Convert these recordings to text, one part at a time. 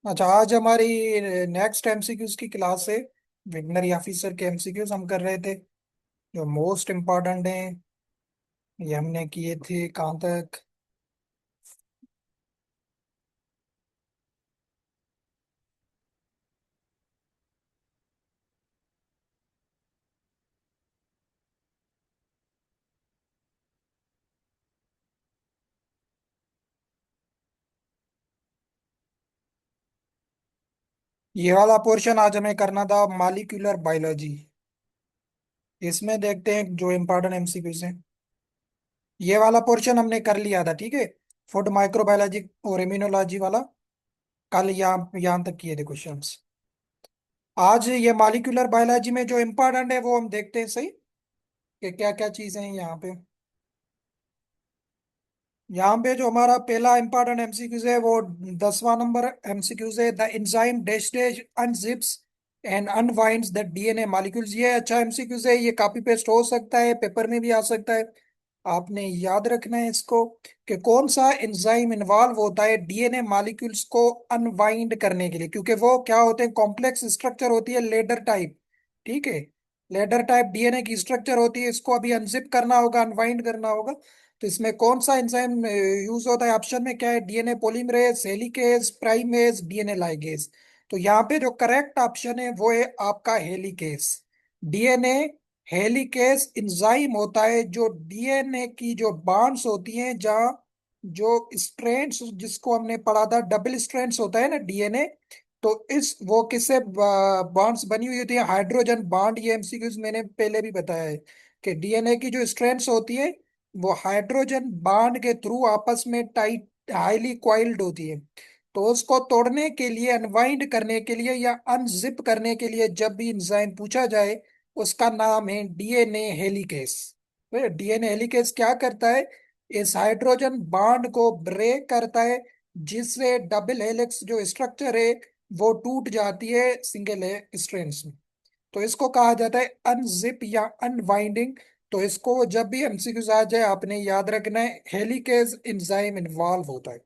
अच्छा, आज हमारी नेक्स्ट एमसीक्यूज की क्लास है। विगनरी ऑफिसर के एमसीक्यूज हम कर रहे थे, जो मोस्ट इम्पोर्टेंट हैं। ये हमने किए थे कहाँ तक? ये वाला पोर्शन आज हमें करना था, मॉलिक्यूलर बायोलॉजी। इसमें देखते हैं जो इम्पोर्टेंट एमसीक्यूज हैं। ये वाला पोर्शन हमने कर लिया था, ठीक है। फूड माइक्रोबायोलॉजी और इम्यूनोलॉजी वाला कल यहाँ तक किए थे क्वेश्चंस। आज ये मॉलिक्यूलर बायोलॉजी में जो इम्पोर्टेंट है वो हम देखते हैं, सही, कि क्या क्या चीजें हैं यहाँ पे। यहाँ पे जो हमारा पहला इंपॉर्टेंट एमसीक्यूज है वो 10वां नंबर एमसीक्यूज है। The enzyme dash dash unzips and unwinds the DNA molecules. ये अच्छा एमसीक्यूज है, ये कॉपी पेस्ट हो सकता है, पेपर में भी आ सकता है। आपने याद रखना है इसको, कि कौन सा एंजाइम इन्वॉल्व होता है डीएनए मॉलिक्यूल्स को अनवाइंड करने के लिए, क्योंकि वो क्या होते हैं, कॉम्प्लेक्स स्ट्रक्चर होती है, लेडर टाइप। ठीक है, लेडर टाइप डीएनए की स्ट्रक्चर होती है, इसको अभी अनजिप करना होगा, अनवाइंड करना होगा। तो इसमें कौन सा एंजाइम यूज होता है? ऑप्शन में क्या है? DNA polymerase, helicase, primase, DNA ligase. तो यहाँ पे जो करेक्ट ऑप्शन है वो है आपका हेलिकेज। डीएनए हेलिकेज एंजाइम होता है जो डीएनए की जो बॉन्ड्स होती हैं, जहाँ जो स्ट्रैंड्स, जिसको हमने पढ़ा था डबल स्ट्रैंड्स होता है ना डीएनए। तो इस वो किससे बॉन्ड्स बनी हुई होती है? Hydrogen bond. ये एमसीक्यूज मैंने पहले भी बताया है कि डीएनए की जो स्ट्रैंड्स होती है वो हाइड्रोजन बॉन्ड के थ्रू आपस में टाइट, हाईली क्वाइल्ड होती है। तो उसको तोड़ने के लिए, अनवाइंड करने के लिए या अनजिप करने के लिए जब भी एंजाइम पूछा जाए, उसका नाम है डीएनए हेलिकेस। तो डीएनए हेलिकेस क्या करता है? इस हाइड्रोजन बॉन्ड को ब्रेक करता है, जिससे डबल हेलिक्स जो स्ट्रक्चर है वो टूट जाती है सिंगल स्ट्रैंड्स में। तो इसको कहा जाता है अनजिप या अनवाइंडिंग। तो इसको जब भी एमसीक्यूज आ जाए आपने याद रखना है, हेलिकेज एंजाइम इन्वॉल्व होता है।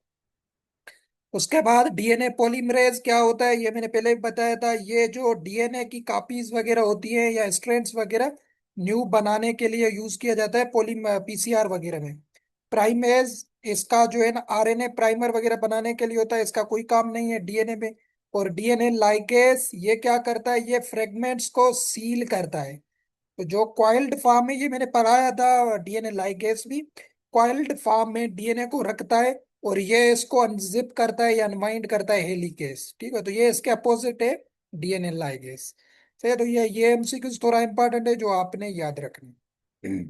उसके बाद डीएनए पॉलीमरेज क्या होता है, ये मैंने पहले भी बताया था। ये जो डीएनए की कॉपीज वगैरह होती हैं या स्ट्रैंड्स वगैरह न्यू बनाने के लिए यूज किया जाता है, पोली पीसीआर वगैरह में। प्राइमेज, इसका जो है ना आरएनए प्राइमर वगैरह बनाने के लिए होता है, इसका कोई काम नहीं है डीएनए में। और डीएनए लाइगेज ये क्या करता है? ये फ्रेगमेंट्स को सील करता है। तो जो क्वाइल्ड फॉर्म है, ये मैंने पढ़ाया था, डीएनए लाइगेज भी क्वाइल्ड फॉर्म में डीएनए को रखता है, और ये इसको अनजिप करता है या अनवाइंड करता है हेलिकेस। ठीक है, तो ये इसके अपोजिट है डीएनए लाइगेज। सही, तो ये एमसीक्यूज थोड़ा इंपॉर्टेंट है जो आपने याद रखना है।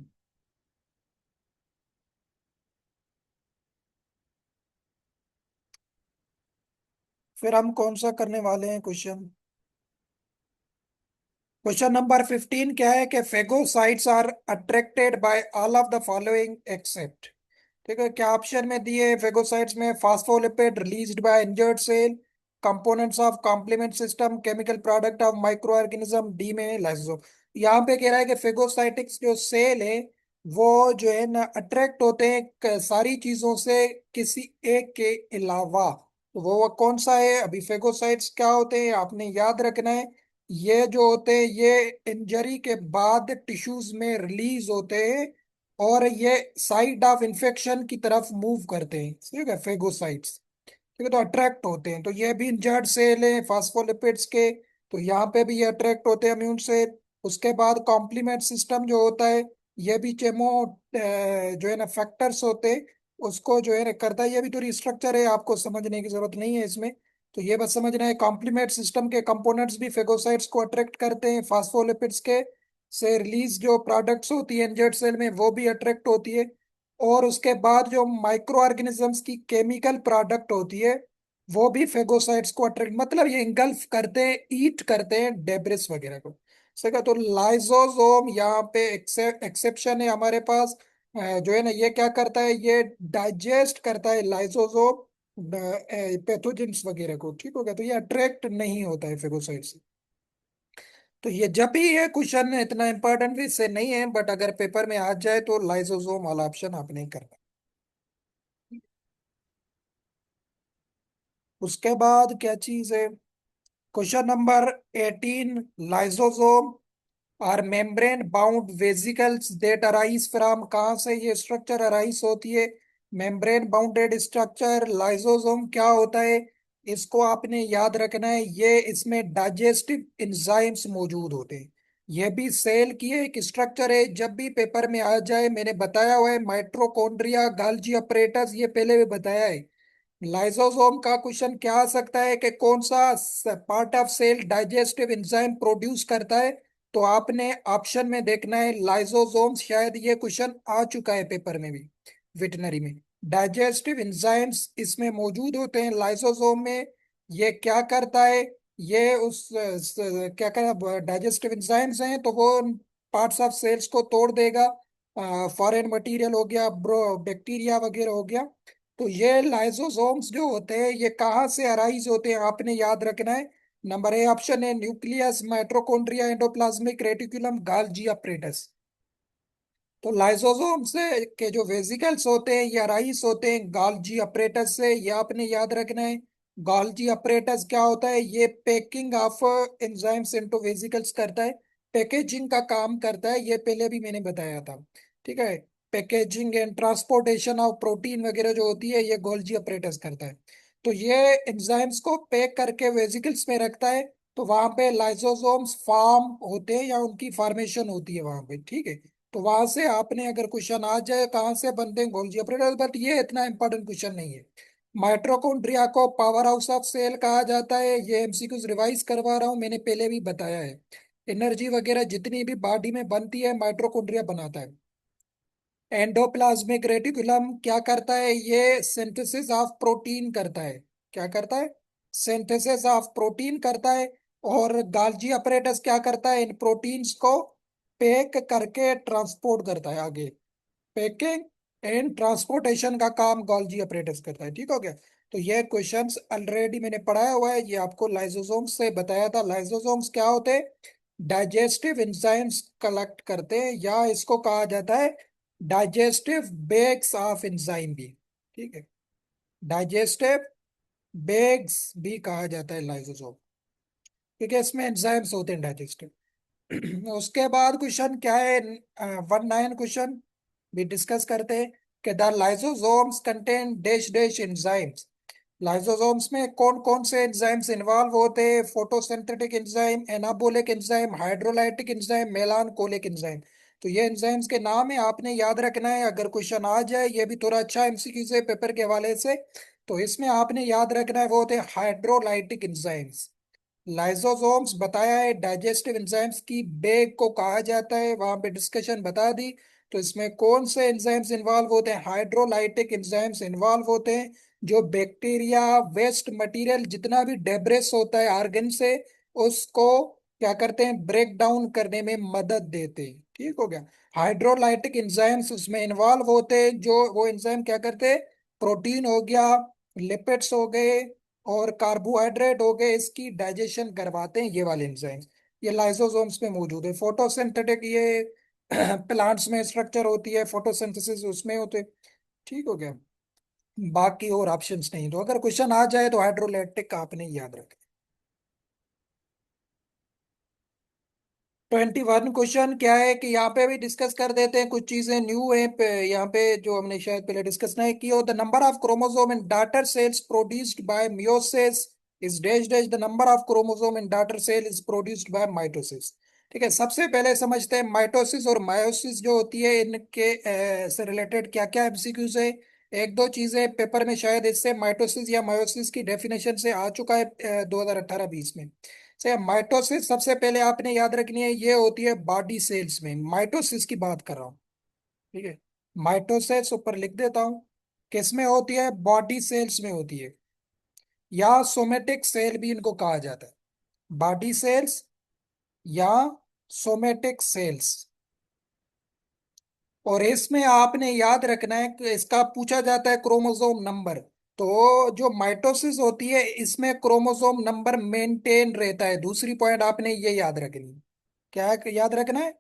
फिर हम कौन सा करने वाले हैं क्वेश्चन? क्वेश्चन नंबर 15 क्या है, कि phagocytes are attracted by all of the following except. ठीक है, क्या ऑप्शन में दिए? फेगोसाइट्स में phospholipid released by injured cell, components of complement system, chemical product of microorganism, D में लाइसोसोम। यहाँ पे कह रहा है कि फेगोसाइटिक्स जो सेल है वो जो है ना अट्रैक्ट होते हैं सारी चीजों से, किसी एक के अलावा। तो वो कौन सा है? अभी फेगोसाइट्स क्या होते हैं आपने याद रखना है। ये जो होते हैं ये इंजरी के बाद टिश्यूज में रिलीज होते हैं, और ये साइड ऑफ इन्फेक्शन की तरफ मूव करते हैं। ठीक है, फेगोसाइट्स। ठीक है, तो अट्रैक्ट होते हैं। तो ये भी इंजर्ड सेल है फास्फोलिपिड्स के, तो यहाँ पे भी ये अट्रैक्ट होते हैं इम्यून से। उसके बाद कॉम्प्लीमेंट सिस्टम जो होता है, ये भी चेमो जो है ना फैक्टर्स होते हैं, उसको जो है ना करता है। ये भी थोड़ी स्ट्रक्चर है, आपको समझने की जरूरत नहीं है इसमें। तो ये बस समझना है, कॉम्प्लीमेंट सिस्टम के कंपोनेंट्स भी फेगोसाइट्स को अट्रैक्ट करते हैं, फास्फोलिपिड्स के से रिलीज जो प्रोडक्ट्स होती है इंजर्ड सेल में वो भी अट्रैक्ट होती है। और उसके बाद जो माइक्रो ऑर्गेनिजम्स की केमिकल प्रोडक्ट होती है वो भी फेगोसाइट्स को अट्रैक्ट, मतलब ये इंगल्फ करते हैं, ईट करते हैं डेब्रिस वगैरह को। सही कहा। तो लाइसोसोम यहाँ पे एक्सेप्शन है हमारे पास। जो है ना ये क्या करता है, ये डाइजेस्ट करता है लाइसोसोम पैथोजेंस वगैरह को। ठीक हो गया, तो ये अट्रैक्ट नहीं होता है फेगोसाइट से। तो ये जब भी ये क्वेश्चन इतना इंपॉर्टेंट भी से नहीं है, बट अगर पेपर में आ जाए तो लाइसोसोम वाला ऑप्शन आपने करना। उसके बाद क्या चीज है? Question number 18, lysosome are membrane bound vesicles that arise from, कहाँ से ये स्ट्रक्चर अराइज होती है? मेम्ब्रेन बाउंडेड स्ट्रक्चर लाइसोसोम क्या होता है? इसको आपने याद रखना है, ये इसमें डाइजेस्टिव एंजाइम्स मौजूद होते हैं। ये भी सेल की एक स्ट्रक्चर है, जब भी पेपर में आ जाए मैंने बताया हुआ है, माइटोकॉन्ड्रिया, गाल्जी अपरेटस, ये पहले भी बताया है। लाइसोसोम का क्वेश्चन क्या आ सकता है कि कौन सा part of cell digestive enzyme produce करता है? तो आपने ऑप्शन में देखना है लाइसोसोम, शायद ये क्वेश्चन आ चुका है पेपर में भी, वेटनरी में। डाइजेस्टिव एंजाइम्स इसमें मौजूद होते हैं लाइसोसोम में। ये क्या करता है? ये क्या कहना, डाइजेस्टिव एंजाइम्स हैं तो वो पार्ट्स ऑफ सेल्स को तोड़ देगा। फॉरेन मटेरियल हो गया, बैक्टीरिया वगैरह हो गया। तो ये लाइसोसोम्स जो होते हैं ये कहाँ से अराइज होते हैं आपने याद रखना है। नंबर ए ऑप्शन है nucleus, mitochondria, endoplasmic reticulum, गाल्जी apparatus. तो लाइसोसोम से के जो वेसिकल्स होते हैं ये अराइज होते हैं गाल्जी अपरेटस से, ये आपने याद रखना है। गाल्जी अपरेटस क्या होता है? ये packing of enzymes into vesicles करता है, पैकेजिंग का काम करता है, ये पहले भी मैंने बताया था। ठीक है, packaging and transportation of protein वगैरह जो होती है ये गोल्जी अपरेटस करता है। तो ये एंजाइम्स को पैक करके वेसिकल्स में रखता है। तो वहां पे लाइसोसोम्स फॉर्म होते हैं या उनकी फॉर्मेशन होती है वहां पे। ठीक है, तो वहां से आपने अगर क्वेश्चन आ जाए कहाँ से बनते हैं गोल्जी ऑपरेटर, बट ये इतना इंपॉर्टेंट क्वेश्चन नहीं है। माइटोकॉन्ड्रिया को पावर हाउस ऑफ सेल कहा जाता है, ये एमसीक्यूज रिवाइज करवा रहा हूँ, मैंने पहले भी बताया है। एनर्जी वगैरह जितनी भी बॉडी में बनती है माइटोकॉन्ड्रिया बनाता है। एंडोप्लाज्मिक रेटिकुलम क्या करता है? ये सिंथेसिस ऑफ प्रोटीन करता है। क्या करता है? सिंथेसिस ऑफ प्रोटीन करता है। और गाल्जी अपरेटस क्या करता है? इन प्रोटीन्स को पैक करके ट्रांसपोर्ट करता है आगे। पैकिंग एंड ट्रांसपोर्टेशन का काम गोल्जी अपरेटस करता है। ठीक हो गया? तो ये क्वेश्चंस ऑलरेडी मैंने पढ़ाया हुआ है, ये आपको लाइसोसोम्स से बताया था। लाइसोसोम्स क्या होते हैं? डाइजेस्टिव एंजाइम्स कलेक्ट करते हैं, या इसको कहा जाता है डाइजेस्टिव बैग्स ऑफ एंजाइम भी। ठीक है, डाइजेस्टिव बैग्स भी कहा जाता है लाइसोसोम, क्योंकि इसमें एंजाइम्स होते हैं डाइजेस्टिव। उसके बाद क्वेश्चन क्या है? 19 क्वेश्चन भी डिस्कस करते हैं कि the lysosomes contain dash dash enzymes. Lysosomes में कौन कौन से एंजाइम्स इन्वॉल्व होते हैं? Photosynthetic enzyme, anabolic enzyme, hydrolytic enzyme, melancholic enzyme. तो ये एंजाइम्स के नाम है, आपने याद रखना है, अगर क्वेश्चन आ जाए, ये भी थोड़ा अच्छा एमसीक्यू से पेपर के हवाले से। तो इसमें आपने याद रखना है वो होते हैं हाइड्रोलाइटिक एंजाइम्स। लाइसोसोम्स बताया है, डाइजेस्टिव एंजाइम्स की बैग को कहा जाता है, वहां पे डिस्कशन बता दी। तो इसमें कौन से एंजाइम्स इन्वॉल्व होते हैं? हाइड्रोलाइटिक एंजाइम्स इन्वॉल्व होते हैं, जो बैक्टीरिया वेस्ट मटेरियल जितना भी डेब्रिस होता है ऑर्गन से, उसको क्या करते हैं? ब्रेक डाउन करने में मदद देते हैं। ठीक हो गया? हाइड्रोलाइटिक एंजाइम्स उसमें इन्वॉल्व होते हैं, जो वो एंजाइम क्या करते हैं? प्रोटीन हो गया, लिपिड्स हो गए और कार्बोहाइड्रेट हो गए, इसकी डाइजेशन करवाते हैं ये वाले एंजाइम्स। ये लाइसोसोम्स में मौजूद है। फोटोसिंथेटिक ये प्लांट्स में स्ट्रक्चर होती है, फोटोसिंथेसिस उसमें होते हैं। ठीक हो गया? बाकी और ऑप्शंस नहीं, तो अगर क्वेश्चन आ जाए तो हाइड्रोलैक्टिक का आपने याद रखें। 21 क्वेश्चन क्या है कि यहाँ पे भी डिस्कस कर देते हैं, कुछ चीजें न्यू है यहाँ पे जो हमने शायद पहले डिस्कस नहीं की हो। The number of chromosome in daughter cells produced by meiosis is dash dash, the number of chromosome in daughter cell is produced by mitosis. ठीक है, सबसे पहले समझते हैं माइटोसिस और मायोसिस जो होती है इनके से रिलेटेड क्या क्या एमसीक्यूज है। एक दो चीजें पेपर में शायद इससे माइटोसिस या मायोसिस की डेफिनेशन से आ चुका है 2018-20 में से। माइटोसिस सबसे पहले आपने याद रखनी है, ये होती है बॉडी सेल्स में, माइटोसिस की बात कर रहा हूँ। ठीक है, माइटोसिस ऊपर लिख देता हूँ, किस में होती है? बॉडी सेल्स में होती है, या सोमेटिक सेल भी इनको कहा जाता है। बॉडी सेल्स या सोमेटिक सेल्स। और इसमें आपने याद रखना है कि इसका पूछा जाता है क्रोमोसोम नंबर। तो जो माइटोसिस होती है इसमें क्रोमोसोम नंबर मेंटेन रहता है, दूसरी पॉइंट आपने ये याद रखनी। क्या याद रखना है?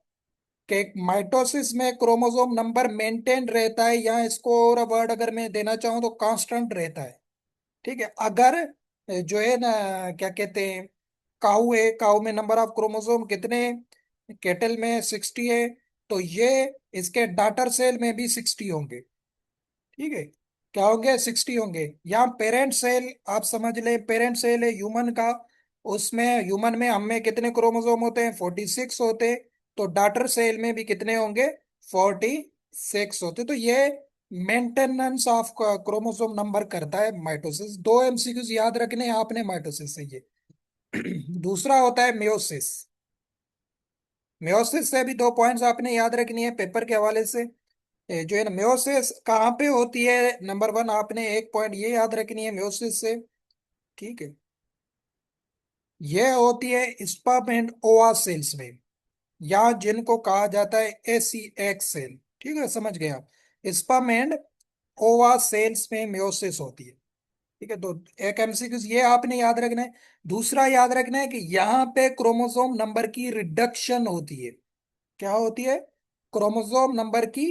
कि माइटोसिस में क्रोमोसोम नंबर मेंटेन रहता है, या इसको और वर्ड अगर मैं देना चाहूं तो कांस्टेंट रहता है। ठीक है, अगर जो है ना, क्या कहते हैं, काऊ है, काऊ में नंबर ऑफ क्रोमोसोम कितने हैं? केटल में 60 है। तो ये इसके डाटर सेल में भी 60 होंगे। ठीक है, क्या होंगे? 60 होंगे। यहाँ पेरेंट सेल आप समझ ले, पेरेंट सेल है ह्यूमन का। उसमें ह्यूमन में हम में कितने क्रोमोसोम होते हैं? 46 होते हैं। तो डाटर सेल में भी कितने होंगे? 46 होते। तो ये मेंटेनेंस ऑफ क्रोमोसोम नंबर करता है माइटोसिस। दो एमसीक्यूज याद रखने हैं आपने माइटोसिस से ये। दूसरा होता है मेयोसिस। मेयोसिस से भी दो पॉइंट्स आपने याद रखनी है पेपर के हवाले से। जो है ना, मेयोसिस कहाँ पे होती है? नंबर वन, आपने एक पॉइंट ये याद रखनी है मेयोसिस से। ठीक है, ये होती है स्पर्म एंड ओवा सेल्स में, या जिनको कहा जाता है एसीएक्स सेल। ठीक है, समझ गए आप? स्पर्म एंड ओवा सेल्स में मेयोसिस होती है। ठीक है, तो एक एमसीक्यू ये आपने याद रखना है। दूसरा याद रखना है कि यहाँ पे क्रोमोसोम नंबर की रिडक्शन होती है। क्या होती है? क्रोमोसोम नंबर की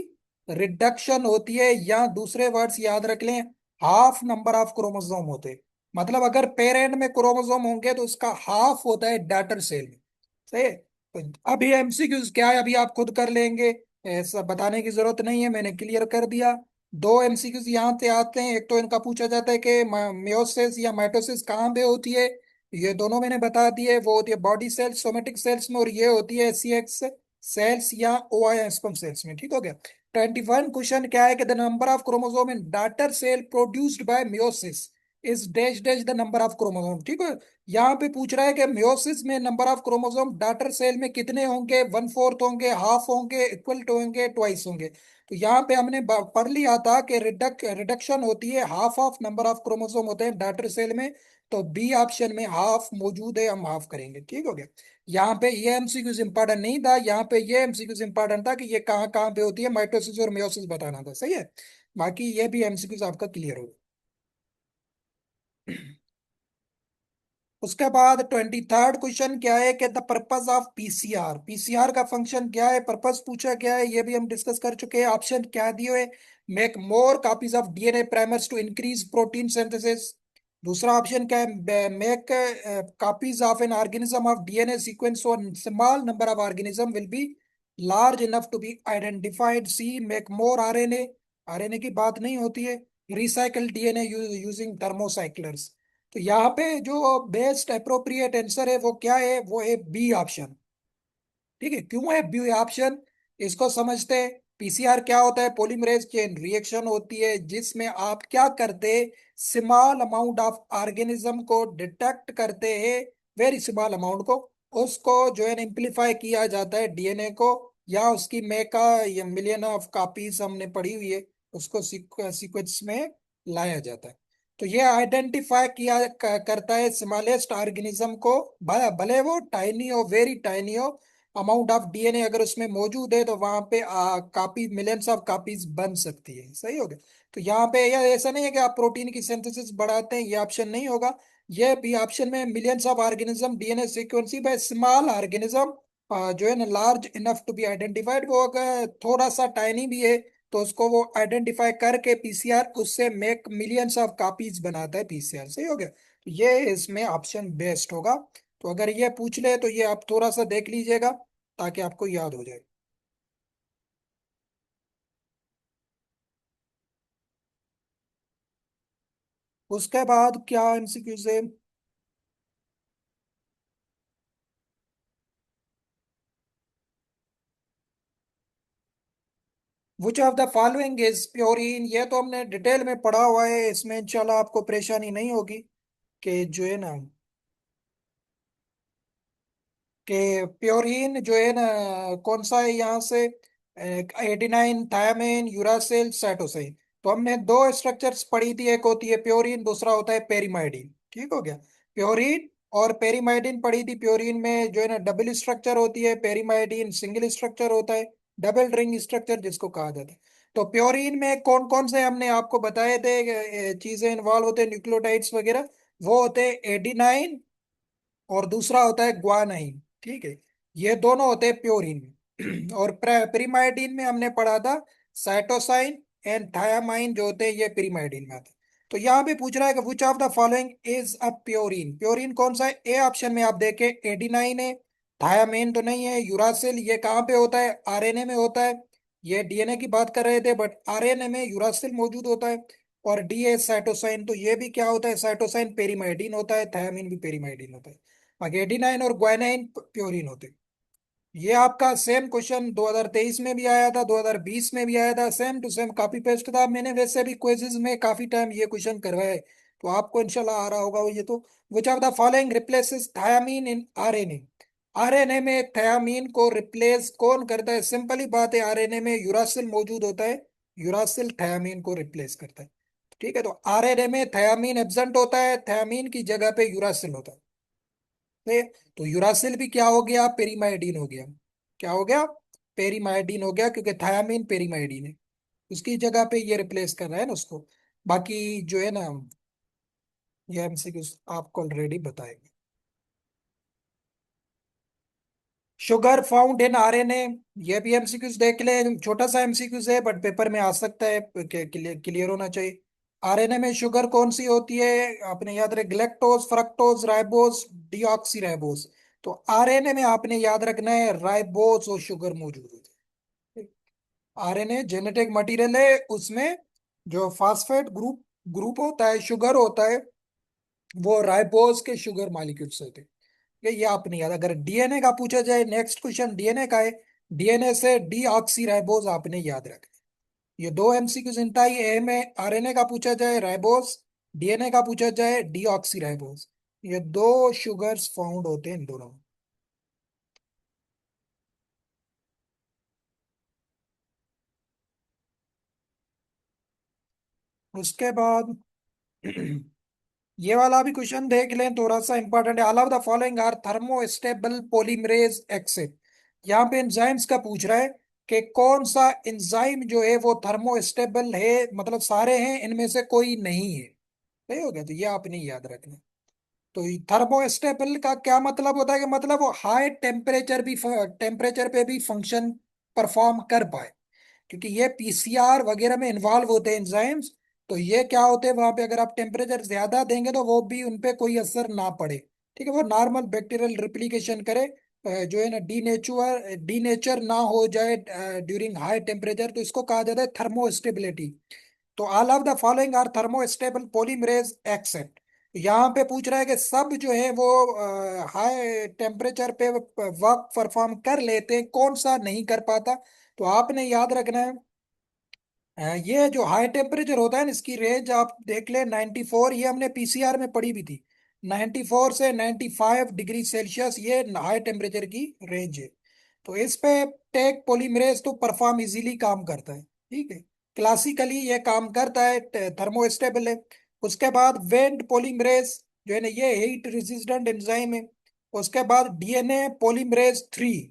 रिडक्शन होती है, या दूसरे वर्ड्स याद रख लें, हाफ नंबर ऑफ क्रोमोसोम होते हैं। मतलब अगर पेरेंट में क्रोमोसोम होंगे तो उसका हाफ होता है डाटर सेल में। सही है? तो अभी एमसीक्यूज क्या है अभी आप खुद कर लेंगे, ऐसा बताने की जरूरत नहीं है, मैंने क्लियर कर दिया। दो एमसीक्यूज यहाँ से आते हैं। एक तो इनका पूछा जाता है कि मेयोसिस या माइटोसिस कहाँ पे होती है। ये दोनों मैंने बता दिए, वो होती है बॉडी सेल्स, सोमेटिक सेल्स में, और ये होती है सीएक्स सेल्स या ओआईएम सेल्स में। ठीक हो गया? 21 क्वेश्चन क्या है कि the number of chromosome in daughter cell produced by meiosis is dash dash the number of chromosome. ठीक है, यहाँ पे पूछ रहा है कि मियोसिस में number of chromosome daughter cell में कितने होंगे? वन फोर्थ होंगे, हाफ होंगे, इक्वल टू होंगे, ट्वाइस होंगे। तो यहाँ पे हमने पढ़ लिया था कि रिडक्शन होती है, half of number of chromosome होते हैं डाटर सेल में। तो बी ऑप्शन में हाफ मौजूद है, हम हाफ करेंगे। ठीक हो गया? यहाँ पे ये एमसीक्यूज इंपॉर्टेंट नहीं था, यहाँ पे ये एमसीक्यूज इंपॉर्टेंट था कि ये कहाँ कहाँ पे होती है, माइटोसिस और मियोसिस बताना था। सही है? बाकी ये भी एमसीक्यूज आपका क्लियर होगा। उसके बाद 23rd क्वेश्चन क्या है कि the purpose of PCR, PCR का फंक्शन क्या है, पर्पस पूछा क्या है, ये भी हम डिस्कस कर चुके हैं। ऑप्शन क्या दिए हुए? Make more copies of DNA primers to increase protein synthesis. दूसरा ऑप्शन क्या है? Make copies of an organism of DNA sequence और small number of organism will be large enough to be identified. C make more RNA, RNA की बात नहीं होती है। Recycle DNA using thermocyclers. तो यहाँ पे जो बेस्ट अप्रोप्रिएट आंसर है वो क्या है? वो है बी ऑप्शन। ठीक है, क्यों है बी ऑप्शन? इसको समझते हैं। पीसीआर क्या होता है? पॉलीमरेज चेन रिएक्शन होती है, जिसमें आप क्या करते हैं? स्मॉल अमाउंट ऑफ ऑर्गेनिज्म को डिटेक्ट करते हैं, वेरी स्मॉल अमाउंट को। उसको जो है इम्प्लीफाई किया जाता है डीएनए को, या उसकी मेका या मिलियन ऑफ कॉपीज हमने पढ़ी हुई है, उसको सीक्वेंस में लाया जाता है। तो ये आइडेंटिफाई करता है स्मॉलेस्ट ऑर्गेनिज्म को, भले वो टाइनी हो, वेरी टाइनी हो। अमाउंट ऑफ डीएनए अगर उसमें मौजूद है तो वहां पे कॉपी, मिलियंस ऑफ कॉपीज बन सकती है। सही हो गया? तो यहाँ पे यह ऐसा नहीं है कि आप प्रोटीन की सिंथेसिस बढ़ाते हैं, ये ऑप्शन नहीं होगा। ये भी ऑप्शन में millions of organism DNA sequence by small organism जो है ना, large enough to be identified. वो अगर थोड़ा सा टाइनी भी है तो उसको वो आइडेंटिफाई करके पीसीआर उससे मेक मिलियंस ऑफ कॉपीज बनाता है पीसीआर। सही हो गया? तो ये इसमें ऑप्शन बेस्ट होगा। तो अगर ये पूछ ले तो ये आप थोड़ा सा देख लीजिएगा ताकि आपको याद हो जाए। उसके बाद क्या एमसीक्यू से? विच of the following is purine? ये तो हमने डिटेल में पढ़ा हुआ है, इसमें इंशाल्लाह आपको परेशानी नहीं होगी। कि जो है ना, कि प्योरीन जो है ना, कौन सा है यहाँ से? Adenine, thymine, uracil, cytosine. तो हमने दो स्ट्रक्चर्स पढ़ी थी, एक होती है प्योरीन, दूसरा होता है पेरीमाइडिन। ठीक हो गया? प्योरीन और पेरीमाइडिन पढ़ी थी। प्योरीन में जो है ना डबल स्ट्रक्चर होती है, पेरीमाइडिन सिंगल स्ट्रक्चर होता है, डबल रिंग स्ट्रक्चर जिसको कहा जाता है। तो प्योरीन में कौन कौन से हमने आपको बताए थे चीजें इन्वॉल्व होते हैं, न्यूक्लियोटाइड्स वगैरह? वो होते हैं एडिनाइन और दूसरा होता है ग्वानाइन। ठीक है, ये दोनों होते हैं प्योरीन में। और प्रीमाइडीन में हमने पढ़ा था साइटोसाइन एंड थायामाइन, जो होते हैं ये प्रीमाइडीन में आते हैं। तो यहाँ पे पूछ रहा है कि which of the following is a purine. Purine कौन सा है? ए ऑप्शन में आप देखें एडिनाइन है, थायामीन तो नहीं है, यूरासिल ये कहाँ पे होता है? आरएनए में होता है। ये डीएनए की बात कर रहे थे बट आरएनए में यूरासिल मौजूद होता है। और डी है साइटोसाइन, तो ये भी क्या होता है? साइटोसाइन पेरीमाइडिन होता है, थायामीन भी पेरीमाइडिन होता है। बाकी एडिनाइन और ग्वाइनाइन प्योरीन होते हैं। ये आपका सेम क्वेश्चन 2023 में भी आया था, 2020 में भी आया था, same to same copy paste था। मैंने वैसे भी क्विज़ेस में काफी टाइम ये क्वेश्चन करवाया है, तो आपको इंशाल्लाह आ रहा होगा ये तो। Which of the following replaces thymine in RNA. RNA में थायामीन को रिप्लेस कौन करता है? सिंपल ही बात है, आरएनए में यूरासिल मौजूद होता है, यूरासिल थायामीन को रिप्लेस करता है। ठीक है, तो आरएनए में थायामीन एब्सेंट होता है, थायामीन की जगह पे यूरासिल होता है। तो तो यूरासिल भी क्या हो गया? पेरीमाइडिन हो गया। क्या हो गया? पेरीमाइडिन हो गया, क्योंकि थायामीन पेरीमाइडिन है, उसकी जगह पे ये रिप्लेस कर रहा है ना उसको। बाकी जो है ना, ये एमसीक्यू आपको ऑलरेडी बताएंगे। शुगर फाउंड इन आरएनए, ये भी एमसीक्यूज देख ले, छोटा सा एमसीक्यूज है बट पेपर में आ सकता है, क्लियर होना चाहिए। आरएनए में शुगर कौन सी होती है? आपने याद रख, galactose, fructose, ribose, deoxy ribose. तो आरएनए में आपने याद रखना है राइबोज और शुगर मौजूद होती है। आरएनए जेनेटिक मटेरियल है, उसमें जो फास्फेट ग्रुप ग्रुप होता है, शुगर होता है, वो राइबोज के शुगर मॉलिक्यूल्स होते हैं। ये आपने याद, अगर डीएनए का पूछा जाए, नेक्स्ट क्वेश्चन डीएनए का है, डीएनए से डीऑक्सी राइबोज आपने याद रखना। ये दो एमसीक्यू इंतहाई अहम है। आरएनए का पूछा जाए राइबोज, डीएनए का पूछा जाए डीऑक्सी राइबोज। ये दो शुगर्स फाउंड होते हैं इन दोनों में। उसके बाद ये वाला भी क्वेश्चन देख लें, थोड़ा सा इंपॉर्टेंट है। All of the following are thermostable polymerase except. यहाँ पे एंजाइम्स का पूछ रहा है कि कौन सा एंजाइम जो है वो थर्मोस्टेबल है, मतलब सारे हैं, इनमें से कोई नहीं है। सही हो गया, तो ये आपने याद रखना। तो थर्मोस्टेबल का क्या मतलब होता है? कि मतलब वो हाई टेम्परेचर पे भी फंक्शन परफॉर्म कर पाए, क्योंकि ये पीसीआर वगैरह में इन्वॉल्व होते हैं एंजाइम्स। तो ये क्या होते हैं, वहां पे अगर आप टेम्परेचर ज्यादा देंगे तो वो भी उन पे कोई असर ना पड़े। ठीक है, वो नॉर्मल बैक्टीरियल रिप्लिकेशन करे, जो है ना डीनेचर ना हो जाए ड्यूरिंग हाई टेम्परेचर, तो इसको कहा जाता है थर्मोस्टेबिलिटी। तो all of the following are thermostable polymerase except. यहाँ पे पूछ रहा है कि सब जो है वो हाई टेम्परेचर पे वर्क परफॉर्म कर लेते हैं, कौन सा नहीं कर पाता? तो आपने याद रखना है, ये जो हाई टेम्परेचर होता है ना, इसकी रेंज आप देख ले 94, ये हमने पीसीआर में पढ़ी भी थी। 94 से 95 डिग्री सेल्सियस ये हाई टेम्परेचर की रेंज है। तो इस पे टेक पॉलीमरेज तो परफॉर्म इजीली काम करता है। ठीक है, क्लासिकली ये काम करता है, थर्मोस्टेबल है। उसके बाद वेंट पॉलीमरेज जो है ना, ये हीट रेजिस्टेंट एंजाइम है। उसके बाद डीएनए पॉलीमरेज 3।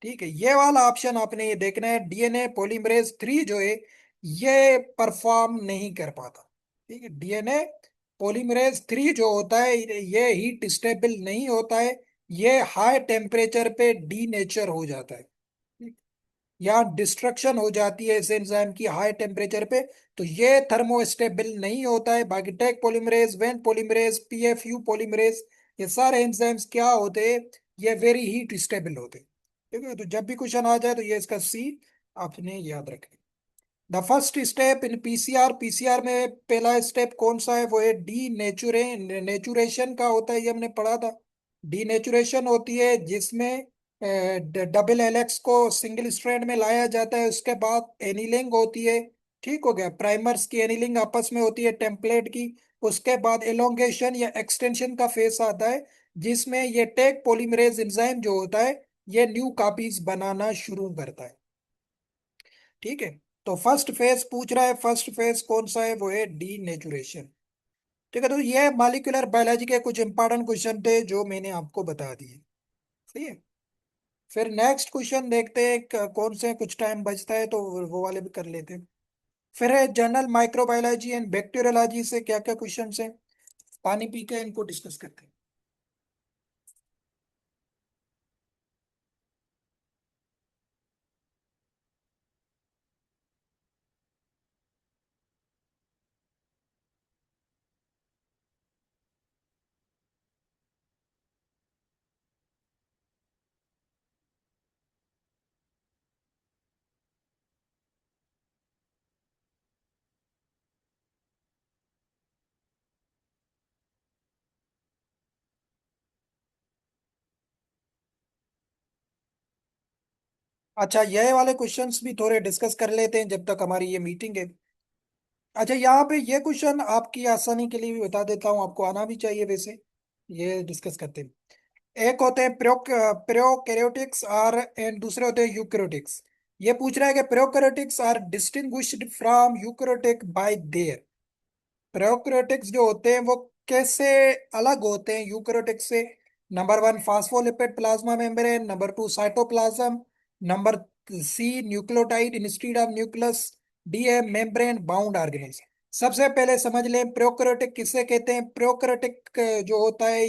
ठीक है, ये वाला ऑप्शन आपने ये देखना है, डीएनए पॉलीमरेज 3 जो है ये परफॉर्म नहीं कर पाता। ठीक है, डीएनए पॉलीमरेज 3 जो होता है ये हीट स्टेबल नहीं होता है, ये हाई टेम्परेचर पे डीनेचर हो जाता है। ठीक, यहाँ डिस्ट्रक्शन हो जाती है इस एंजाइम की हाई टेम्परेचर पे, तो ये थर्मोस्टेबल नहीं होता है। बाकी Taq polymerase, Vent polymerase, Pfu polymerase, ये सारे एंजाइम्स क्या होते हैं? ये वेरी हीट स्टेबल होते हैं। ठीक है, तो जब भी क्वेश्चन आ जाए तो ये इसका सी आपने याद रखें। The first step in PCR, PCR में पहला स्टेप कौन सा है? वो है डी नेचुरेशन का होता है, ये हमने पढ़ा था। डी नेचुरेशन होती है जिसमें डबल एलेक्स को सिंगल स्ट्रैंड में लाया जाता है। उसके बाद एनीलिंग होती है। ठीक हो गया, प्राइमर्स की एनीलिंग आपस में होती है टेम्पलेट की। उसके बाद एलोंगेशन या एक्सटेंशन का फेस आता है, जिसमें ये टेक पॉलीमरेज एंजाइम जो होता है ये न्यू कॉपीज बनाना शुरू करता है। ठीक है, तो फर्स्ट फेज पूछ रहा है, फर्स्ट फेज कौन सा है? वो है डी नेचुरेशन। ठीक है, तो ये मॉलिक्यूलर बायोलॉजी के कुछ इंपॉर्टेंट क्वेश्चन थे जो मैंने आपको बता दिए। सही है, फिर नेक्स्ट क्वेश्चन देखते हैं कौन से, कुछ टाइम बचता है तो वो वाले भी कर लेते हैं। फिर है जनरल माइक्रोबायोलॉजी एंड बैक्टीरियोलॉजी से क्या क्या क्वेश्चन है, पानी पी के इनको डिस्कस करते हैं। अच्छा, ये वाले क्वेश्चंस भी थोड़े डिस्कस कर लेते हैं जब तक हमारी ये मीटिंग है। अच्छा, यहाँ पे ये क्वेश्चन आपकी आसानी के लिए भी बता देता हूँ, आपको आना भी चाहिए वैसे। ये डिस्कस करते हैं। एक होते हैं प्रोकैरियोटिक्स आर एंड दूसरे होते हैं यूकैरियोटिक्स। ये पूछ रहा है कि prokaryotes are distinguished from eukaryotic by their. Prokaryotes जो होते हैं वो कैसे अलग होते हैं यूकैरियोटिक से? Number one, phospholipid plasma membrane. Number two, cytoplasm. Number C, nucleotide instead of nucleus. D है मेम्ब्रेन बाउंड ऑर्गेनेल्स। सबसे पहले समझ लें प्रोकैरियोटिक किसे कहते हैं। प्रोकैरियोटिक जो होता है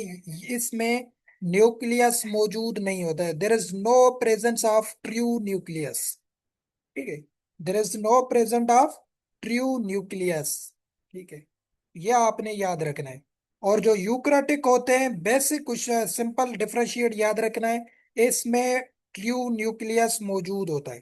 इसमें न्यूक्लियस मौजूद नहीं होता है। There is no presence of true nucleus. ठीक है, there is no present of true nucleus. ठीक है, ये आपने याद रखना है। और जो यूक्रेटिक होते हैं, बेसिक कुछ सिंपल डिफरेंशिएट याद रखना है, इसमें ट्रू न्यूक्लियस मौजूद होता है।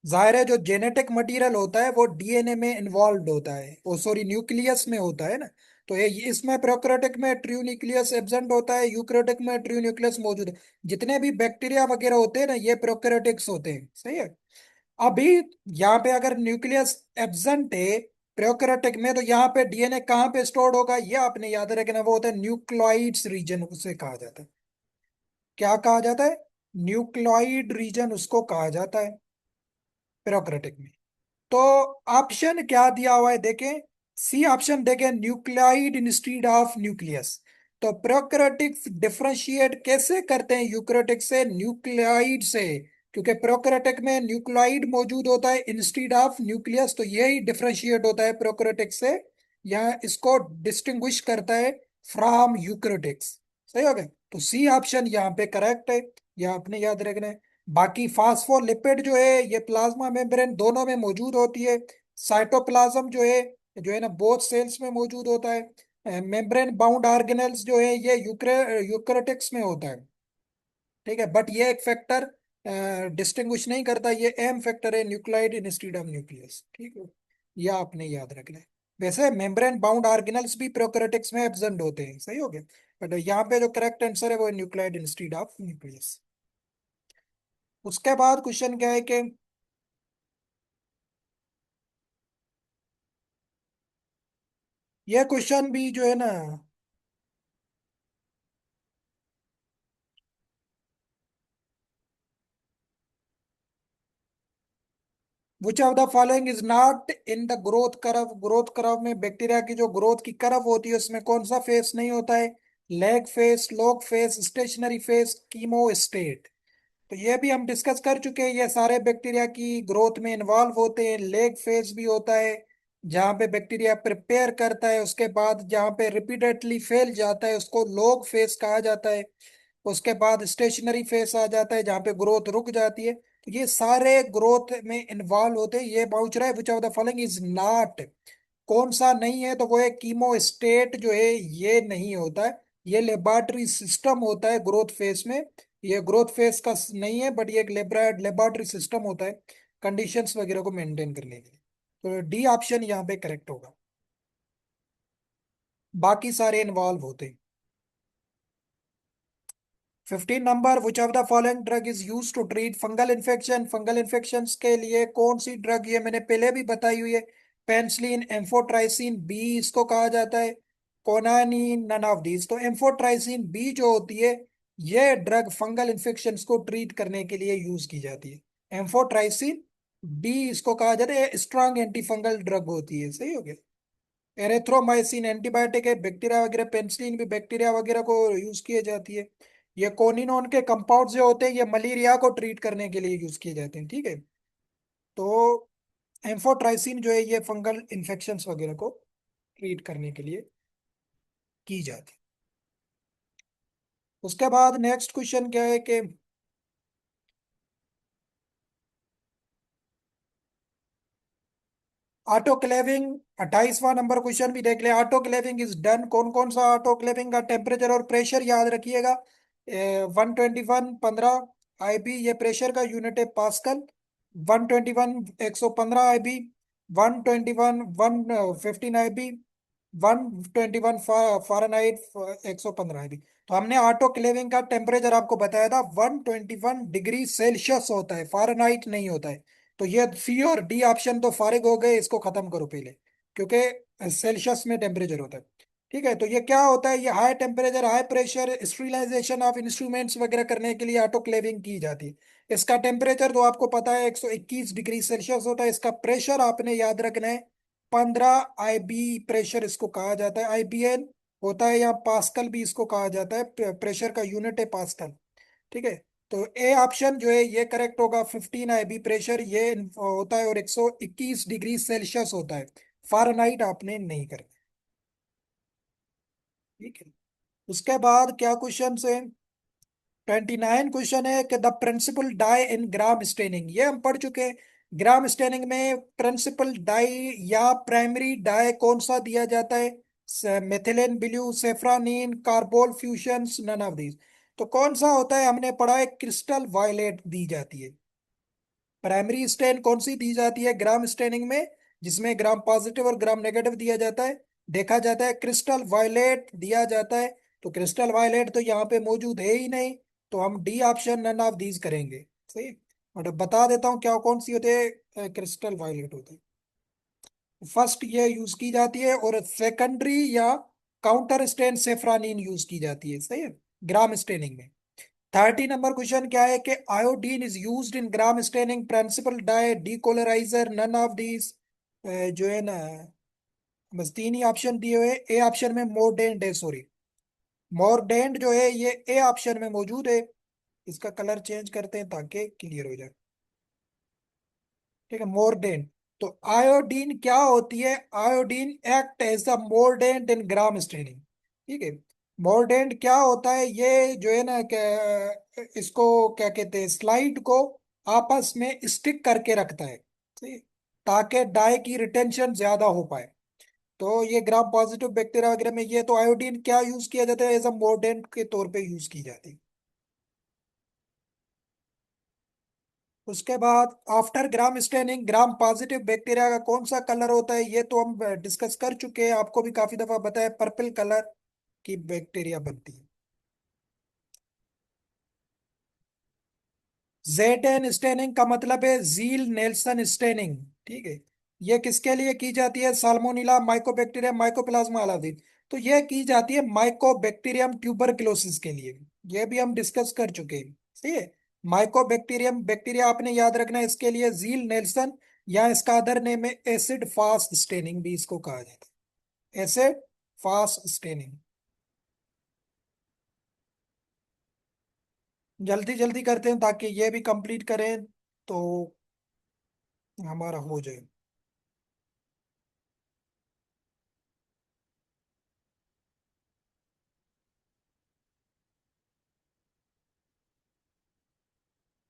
जाहिर है जो जेनेटिक मटेरियल होता है वो डीएनए में इन्वॉल्व होता है, वो सॉरी न्यूक्लियस में होता है ना। तो ये इसमें प्रोकैरियोटिक में ट्रू न्यूक्लियस एब्सेंट होता है, यूकैरियोटिक में ट्रू न्यूक्लियस मौजूद है। जितने भी बैक्टीरिया वगैरह होते हैं ना, ये प्रोकैरियोटिक्स होते हैं, सही है। अभी यहाँ पे अगर न्यूक्लियस एब्सेंट है प्रोकैरियोटिक में, तो यहाँ पे डीएनए कहाँ पे स्टोर्ड होगा, ये आपने याद रखना। वो होता है न्यूक्लियोइड्स रीजन, उसे कहा जाता है। क्या कहा जाता है? न्यूक्लियोइड रीजन उसको कहा जाता है प्रोकैरियोटिक में। तो ऑप्शन क्या दिया हुआ है देखें। सी ऑप्शन देखें, न्यूक्लियाइड इंस्टीड ऑफ न्यूक्लियस। तो प्रोकैरियोटिक डिफरेंशिएट कैसे करते हैं यूकैरियोटिक से? न्यूक्लियाइड से। क्योंकि प्रोकैरियोटिक में न्यूक्लियाइड मौजूद होता है इंस्टीड ऑफ न्यूक्लियस, तो यही डिफरेंशिएट होता है प्रोकैरियोटिक से। यह इसको डिस्टिंग्विश करता है फ्रॉम यूकैरियोटिक्स। सही हो गया, तो सी ऑप्शन यहाँ पे करेक्ट है। यह आपने याद रखना है। बाकी फास्फोलिपिड जो है ये प्लाज्मा मेम्ब्रेन दोनों में मौजूद होती है। साइटोप्लाज्म जो है ना बोथ सेल्स में मौजूद होता है। मेम्ब्रेन बाउंड ऑर्गेनेल्स जो है ये यूकैरियोटिक्स में होता है। ठीक है, बट ये एक फैक्टर डिस्टिंग्विश नहीं करता, ये एम फैक्टर है न्यूक्लाइड इंस्टीड ऑफ न्यूक्लियस। ठीक है, यह आपने याद रखना है। वैसे मेम्ब्रेन बाउंड ऑर्गेनेल्स भी प्रोकैरियोटिक्स में एब्सेंट होते हैं, सही हो गया। बट यहाँ पे जो करेक्ट आंसर है वो न्यूक्लाइड इंस्टीड ऑफ न्यूक्लियस। उसके बाद क्वेश्चन क्या है कि यह क्वेश्चन भी जो है ना, विच of the following is not in the growth curve. Growth curve में बैक्टीरिया की जो ग्रोथ की कर्व होती है उसमें कौन सा फेस नहीं होता है? Lag phase, log phase, stationary phase, chemostat. तो ये भी हम डिस्कस कर चुके हैं, ये सारे बैक्टीरिया की ग्रोथ में इन्वॉल्व होते हैं। लेग फेज भी होता है जहाँ पे बैक्टीरिया प्रिपेयर करता है, उसके बाद जहाँ पे रिपीटेडली फैल जाता है उसको लॉग फेज कहा जाता है। उसके बाद स्टेशनरी फेज आ जाता है जहाँ पे ग्रोथ रुक जाती है। तो ये सारे ग्रोथ में इन्वॉल्व होते हैं। ये पूछ रहा है विच of the following is not, कौन सा नहीं है, तो वो है कीमो स्टेट जो है ये नहीं होता है। ये लेबोरेटरी सिस्टम होता है ग्रोथ फेज में। ये ग्रोथ फेज का नहीं है, बट ये एक लेबोरेटरी सिस्टम होता है कंडीशंस वगैरह को मेंटेन करने के लिए। तो डी ऑप्शन यहाँ पे करेक्ट होगा, बाकी सारे इन्वॉल्व होते हैं। 15 number, which of the following drug is use to treat fungal infection. Fungal infection के लिए कौन सी ड्रग, ये मैंने पहले भी बताई हुई है। पेंसिलिन, एम्फोट्राइसिन बी इसको कहा जाता है, कोनानिन, नन ऑफ दीज। तो एम्फोट्राइसिन बी जो होती है ये ड्रग फंगल इन्फेक्शन को ट्रीट करने के लिए यूज की जाती है। एम्फोट्राइसिन बी इसको कहा जाता है, स्ट्रॉन्ग एंटी फंगल ड्रग होती है, सही हो गया। एरेथ्रोमाइसिन एंटीबायोटिक है, बैक्टीरिया वगैरह, पेनिसिलिन भी बैक्टीरिया वगैरह को यूज की जाती है। ये कोनिनोन के कंपाउंड जो होते हैं ये मलेरिया को ट्रीट करने के लिए यूज किए जाते हैं, ठीक है। तो एम्फोट्राइसिन जो है ये फंगल इन्फेक्शंस वगैरह को ट्रीट करने के लिए की जाती है। उसके बाद नेक्स्ट क्वेश्चन क्या है कि ऑटोक्लेविंग, 28वां नंबर क्वेश्चन भी देख ले। ऑटोक्लेविंग इज डन, कौन कौन सा ऑटोक्लेविंग का टेम्परेचर और प्रेशर याद रखिएगा। 121 15 IB ये प्रेशर का यूनिट है पास्कल। 121 115 IB। 121 115 IB। 121 फ़ारेनहाइट, 115 है भी। तो हमने ऑटोक्लेविंग का टेम्परेचर आपको बताया था 121 डिग्री सेल्सियस होता है, फ़ारेनहाइट नहीं होता है। तो ये सी और डी ऑप्शन तो फारिग हो गए, इसको खत्म करो पहले, क्योंकि सेल्सियस में टेम्परेचर होता है। ठीक है, तो ये क्या होता है, ये high temperature high pressure sterilisation of instruments वगैरह करने के लिए ऑटोक्लेविंग की जाती है। इसका टेम्परेचर तो आपको पता है 121 डिग्री सेल्सियस होता है। इसका प्रेशर आपने याद रखना है 15 IB प्रेशर इसको कहा जाता है। IBN होता है, या पास्कल भी इसको कहा जाता है, प्रेशर का यूनिट है पास्कल। ठीक है, तो ए ऑप्शन जो है ये करेक्ट होगा। 15 IB प्रेशर ये होता है, और 121 डिग्री सेल्सियस होता है। फ़ारेनहाइट आपने नहीं करना। ठीक है, उसके बाद क्या क्वेश्चन है। 29 क्वेश्चन है कि the principal dye in gram staining, ये हम पढ़ चुके हैं। ग्राम स्टेनिंग में प्रिंसिपल डाई या प्राइमरी डाई कौन सा दिया जाता है, methylene blue, safranin, carbol fuchsin, none of these. तो कौन सा होता है, हमने पढ़ा है क्रिस्टल वायलेट दी जाती है। प्राइमरी स्टेन कौन सी दी जाती है ग्राम स्टेनिंग में, जिसमें ग्राम पॉजिटिव और ग्राम नेगेटिव दिया जाता है, देखा जाता है, क्रिस्टल वायलेट दिया जाता है। तो क्रिस्टल वायलेट तो यहाँ पे मौजूद है ही नहीं, तो हम D option none of these करेंगे। सही। और बता देता हूँ क्या कौन सी होते हैं, क्रिस्टल वायलेट होते हैं। फर्स्ट ये यूज की जाती है, और सेकेंडरी या काउंटर स्टेन सेफ्रानीन यूज की जाती है। सही है, ग्राम स्टेनिंग में। 30 नंबर क्वेश्चन क्या है कि iodine is used in gram staining, principal dye, decolouriser, none of these. जो है ना, बस तीन ही ऑप्शन दिए हुए। ए ऑप्शन में मोरडेंट है, सॉरी, मोरडेंट जो है ये ए ऑप्शन में मौजूद है। इसका कलर चेंज करते हैं ताकि क्लियर हो जाए। ठीक है, मोरडेंट। तो आयोडीन क्या होती है, iodine act as a mordant in gram staining. ठीक है, मोरडेंट क्या होता है, ये जो है ना इसको क्या कहते हैं, स्लाइड को आपस में स्टिक करके रखता है। ठीक है, ताकि डाई की रिटेंशन ज्यादा हो पाए। तो ये ग्राम पॉजिटिव बैक्टीरिया वगैरह में ये तो आयोडीन क्या यूज किया जाता है, एज अ मोरडेंट के तौर पे यूज की जाती है। उसके बाद after gram staining gram positive bacteria का कौन सा कलर होता है, ये तो हम डिस्कस कर चुके हैं, आपको भी काफी दफा बताया, पर्पल कलर की बैक्टीरिया बनती है। जेड स्टेनिंग का मतलब है जील नेल्सन स्टेनिंग। ठीक है, ये किसके लिए की जाती है, साल्मोनेला, माइकोबैक्टीरियम, माइकोप्लाज्मा अलादीन। तो ये की जाती है माइकोबैक्टीरियम ट्यूबरक्लोसिस के लिए। ये भी हम डिस्कस कर चुके हैं। सही है, माइकोबैक्टीरियम बैक्टीरिया आपने याद रखना है, इसके लिए जील नेल्सन, या इसका अदर नेम है एसिड फास्ट स्टेनिंग भी इसको कहा जाता है, एसिड फास्ट स्टेनिंग। जल्दी जल्दी करते हैं ताकि ये भी कंप्लीट करें, तो हमारा हो जाए।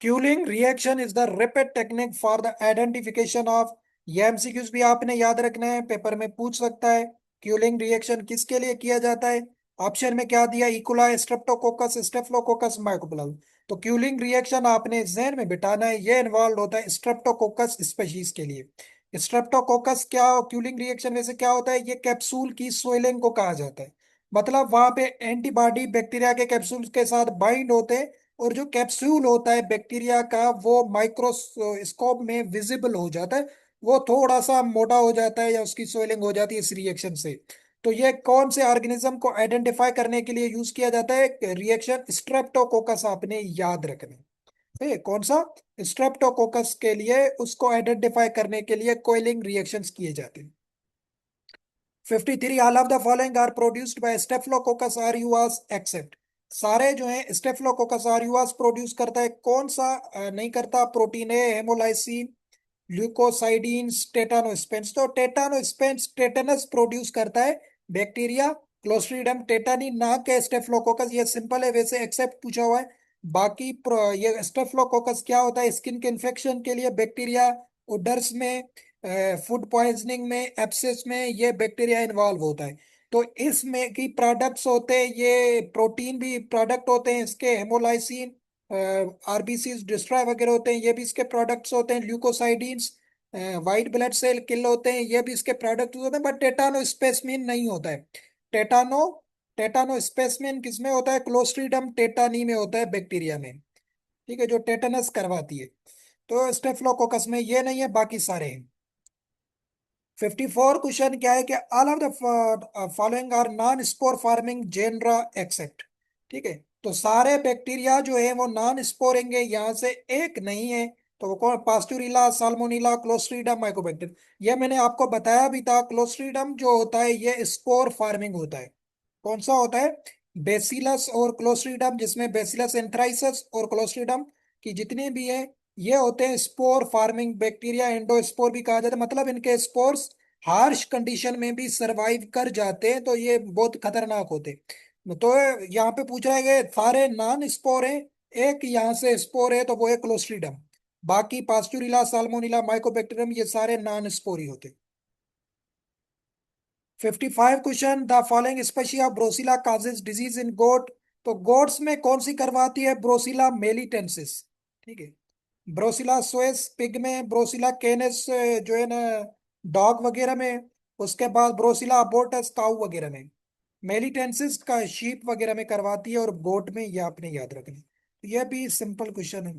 Quellung reaction is the rapid technique for the identification of, ये एमसीक्यूज भी आपने याद रखना है, पेपर में पूछ सकता है। क्यूलिंग रिएक्शन किसके लिए किया जाता है, ऑप्शन में क्या दिया, इकोलाई, स्ट्रेप्टोकोकस, स्टेफलोकोकस, माइकोप्लाज्मा। तो क्यूलिंग रिएक्शन आपने जहन में बिठाना है, ये इन्वॉल्व होता है स्ट्रेप्टोकोकस स्पीशीज के लिए। स्ट्रेप्टोकोकस क्या, क्यूलिंग रिएक्शन वैसे क्या होता है, ये कैप्सूल की स्वेलिंग को कहा जाता है। मतलब वहां पे एंटीबॉडी बैक्टीरिया के कैप्सूल के साथ बाइंड होते हैं, और जो कैप्सूल होता है बैक्टीरिया का वो माइक्रोस्कोप में विजिबल हो जाता है, वो थोड़ा सा मोटा हो जाता है या उसकी स्वेलिंग हो जाती है इस रिएक्शन से। तो ये कौन से ऑर्गेनिज्म को आइडेंटिफाई करने के लिए यूज किया जाता है, रिएक्शन स्ट्रेप्टोकोकस आपने याद रखना है। ठीक है, कौन सा, स्ट्रेप्टोकोकस के लिए उसको आइडेंटिफाई करने के लिए कोइलिंग रिएक्शंस किए जाते हैं। 53 all of the following are produced by Staphylococcus aureus except, सारे जो हैं स्टेफलोकोकस ऑरियुआस प्रोड्यूस करता है, कौन सा नहीं करता, प्रोटीन है, हेमोलाइसिन, ल्यूकोसाइडीन्स, टेटानोस्पेंस। तो टेटानोस्पेंस टेटनस प्रोड्यूस करता है बैक्टीरिया, क्लोस्ट्रीडियम टेटानी, ना के स्टेफलोकोकस। ये सिंपल है, वैसे एक्सेप्ट पूछा हुआ है। बाकी ये स्टेफलोकोकस क्या होता है, स्किन के इन्फेक्शन के लिए बैक्टीरिया, उडर्स में, फूड पॉइजनिंग में, एप्सिस में ये बैक्टीरिया इन्वॉल्व होता है। तो इसमें की प्रोडक्ट्स होते हैं, ये प्रोटीन भी प्रोडक्ट होते हैं इसके, हेमोलाइसिन, आरबीसी डिस्ट्रॉय वगैरह होते हैं, ये भी इसके प्रोडक्ट्स होते हैं, ल्यूकोसाइडीन्स, वाइट ब्लड सेल किल होते हैं, ये भी इसके प्रोडक्ट होते हैं, बट टेटानो स्पेसमिन नहीं होता है। टेटानो टेटानो स्पेसमिन किसमें होता है? क्लोस्ट्रीडम टेटानी में होता है, बैक्टीरिया में। ठीक है, जो टेटनस करवाती है। तो स्टेफिलोकोकस में ये नहीं है, बाकी सारे हैं। 54 क्वेश्चन क्या है कि all of the following are non spore forming genera except. ठीक है, तो सारे बैक्टीरिया जो है वो नॉन स्पोरिंग है, यहाँ से एक नहीं है। तो वो कौन? पास्टुरिला, साल्मोनिला, क्लोस्ट्रीडम, माइकोबैक्टीरियम। ये मैंने आपको बताया भी था, क्लोस्ट्रीडम जो होता है ये स्पोर फार्मिंग होता है। कौन सा होता है? बेसिलस और क्लोस्ट्रीडम, जिसमें बेसिलस एंथ्राइसस और क्लोस्ट्रीडम की जितने भी है, ये होते हैं स्पोर फार्मिंग बैक्टीरिया। एंडोस्पोर भी कहा जाता है, मतलब इनके स्पोर्स हार्श कंडीशन में भी सरवाइव कर जाते हैं, तो ये बहुत खतरनाक होते हैं। तो यहाँ पे पूछ रहा है कि सारे नॉन स्पोर हैं, एक यहाँ से स्पोर है, तो वो है क्लोस्ट्रीडम। बाकी पास्चुरिला, साल्मोनिला, माइकोबैक्टीरियम ये सारे नॉन स्पोर ही होते हैं। 55 question, the following species of Brucella causes disease in goat. तो गोट्स में कौन सी करवाती है? ब्रोसिला मेलिटेंसिस। ठीक है, ब्रोसिला स्वेस पिग में, ब्रोसिला केनेस जो है ना डॉग वगैरह में, उसके बाद ब्रोसिला अबोर्टस काऊ वगैरह में। मेलिटेंसिस का शीप वगैरह में करवाती है, और गोट में, ये आपने याद रखना। तो ये भी सिंपल क्वेश्चन है।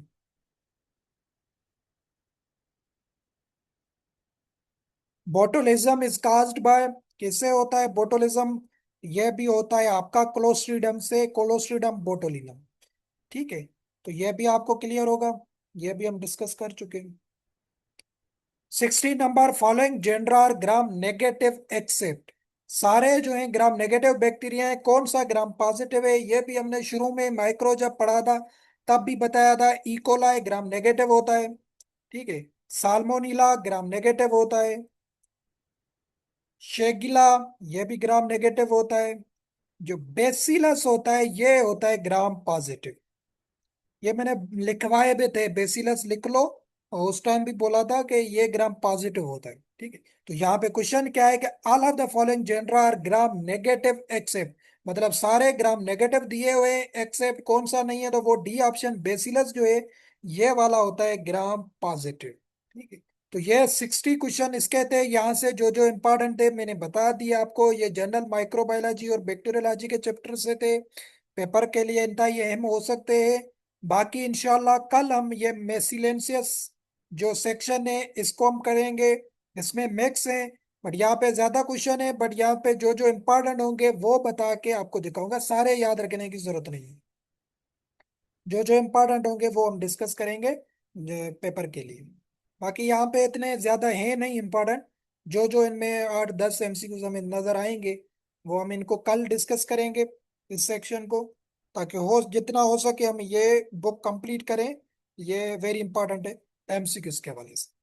बोटुलिज्म इज काज्ड बाय, किससे होता है बोटुलिज्म? यह भी होता है आपका क्लोस्ट्रीडम से, क्लोस्ट्रीडम बोटुलिनम। ठीक है, तो यह भी आपको क्लियर होगा, यह भी हम डिस्कस कर चुके हैं। 60 number, following gender are gram negative except. सारे जो हैं ग्राम नेगेटिव बैक्टीरिया हैं, कौन सा ग्राम पॉजिटिव है? ये भी हमने शुरू में माइक्रो जब पढ़ा था तब भी बताया था। इकोलाई ग्राम नेगेटिव होता है। ठीक है, साल्मोनीला ग्राम नेगेटिव होता है। शेगिला, ये भी ग्राम नेगेटिव होता है। जो बेसिलस होता है ये होता है ग्राम पॉजिटिव। ये मैंने लिखवाए भी थे, बेसिलस लिख लो। और उस टाइम भी बोला था कि ये ग्राम पॉजिटिव होता है। ठीक है, तो यहाँ पे क्वेश्चन क्या है कि all of the following gender are gram negative except, मतलब सारे ग्राम नेगेटिव दिए हुए एक्सेप्ट कौन सा नहीं है? तो वो डी ऑप्शन बेसिलस जो है ये वाला होता है ग्राम पॉजिटिव। ठीक है, तो ये 60 क्वेश्चन इसके थे। यहाँ से जो जो इंपॉर्टेंट थे मैंने बता दिया आपको। ये जनरल माइक्रोबायोलॉजी और बैक्टीरियोलॉजी के चैप्टर से थे, पेपर के लिए इतना ये अहम हो सकते हैं। बाकी इंशाल्लाह कल हम ये मेसिलेंसियस जो सेक्शन है इसको हम करेंगे। इसमें मैक्स है, बट यहाँ पे ज्यादा क्वेश्चन है, बट यहाँ पे जो जो इंपॉर्टेंट होंगे वो बता के आपको दिखाऊंगा, सारे याद रखने की जरूरत नहीं है। जो जो इम्पोर्टेंट होंगे वो हम डिस्कस करेंगे पेपर के लिए। बाकी यहाँ पे इतने ज्यादा है नहीं इम्पोर्टेंट। जो जो इनमें 8-10 MCQs हमें नजर आएंगे वो हम इनको कल डिस्कस करेंगे, इस सेक्शन को, ताकि हो जितना हो सके हम ये बुक कंप्लीट करें। ये वेरी इंपॉर्टेंट है MCQs के हवाले से।